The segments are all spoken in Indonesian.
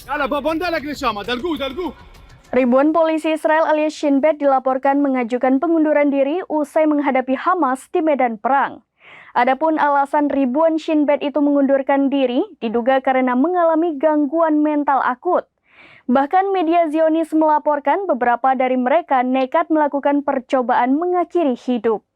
يلا بابا لك للشام دلقوه Ribuan polisi Israel alias Shin Bet dilaporkan mengajukan pengunduran diri usai menghadapi Hamas di medan perang. Adapun alasan ribuan Shin Bet itu mengundurkan diri diduga karena mengalami gangguan mental akut. Bahkan media Zionis melaporkan beberapa dari mereka nekat melakukan percobaan mengakhiri hidup.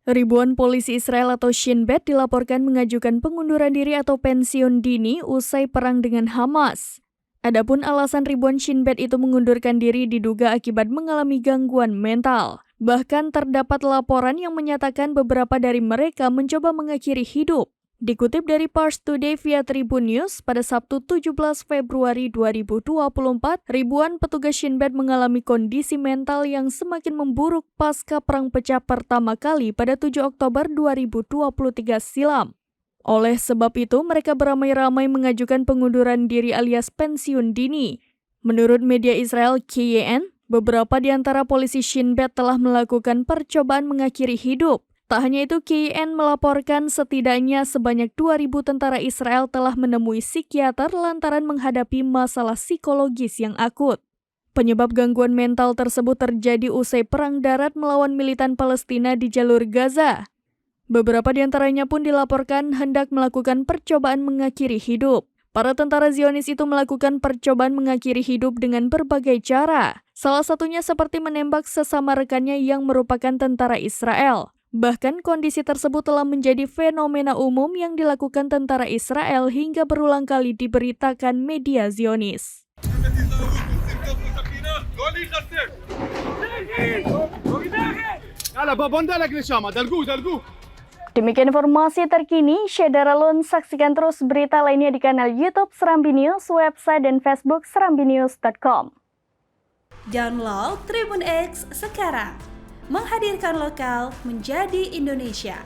Ribuan polisi Israel atau Shin Bet dilaporkan mengajukan pengunduran diri atau pensiun dini usai perang dengan Hamas. Adapun alasan ribuan Shin Bet itu mengundurkan diri diduga akibat mengalami gangguan mental. Bahkan terdapat laporan yang menyatakan beberapa dari mereka mencoba mengakhiri hidup. Dikutip dari Pars Today via Tribun News, pada Sabtu 17 Februari 2024, ribuan petugas Shin Bet mengalami kondisi mental yang semakin memburuk pasca perang pecah pertama kali pada 7 Oktober 2023 silam. Oleh sebab itu, mereka beramai-ramai mengajukan pengunduran diri alias pensiun dini. Menurut media Israel KYN, beberapa di antara polisi Shin Bet telah melakukan percobaan mengakhiri hidup. Tak hanya itu, KYN melaporkan setidaknya sebanyak 2.000 tentara Israel telah menemui psikiater lantaran menghadapi masalah psikologis yang akut. Penyebab gangguan mental tersebut terjadi usai perang darat melawan militan Palestina di jalur Gaza. Beberapa di antaranya pun dilaporkan hendak melakukan percobaan mengakhiri hidup. Para tentara Zionis itu melakukan percobaan mengakhiri hidup dengan berbagai cara. Salah satunya seperti menembak sesama rekannya yang merupakan tentara Israel. Bahkan kondisi tersebut telah menjadi fenomena umum yang dilakukan tentara Israel hingga berulang kali diberitakan media Zionis. Demikian informasi terkini, Syederalun saksikan terus berita lainnya di kanal YouTube Serambi News, website dan Facebook serambinews.com. Download Tribun X sekarang. Menghadirkan lokal menjadi Indonesia.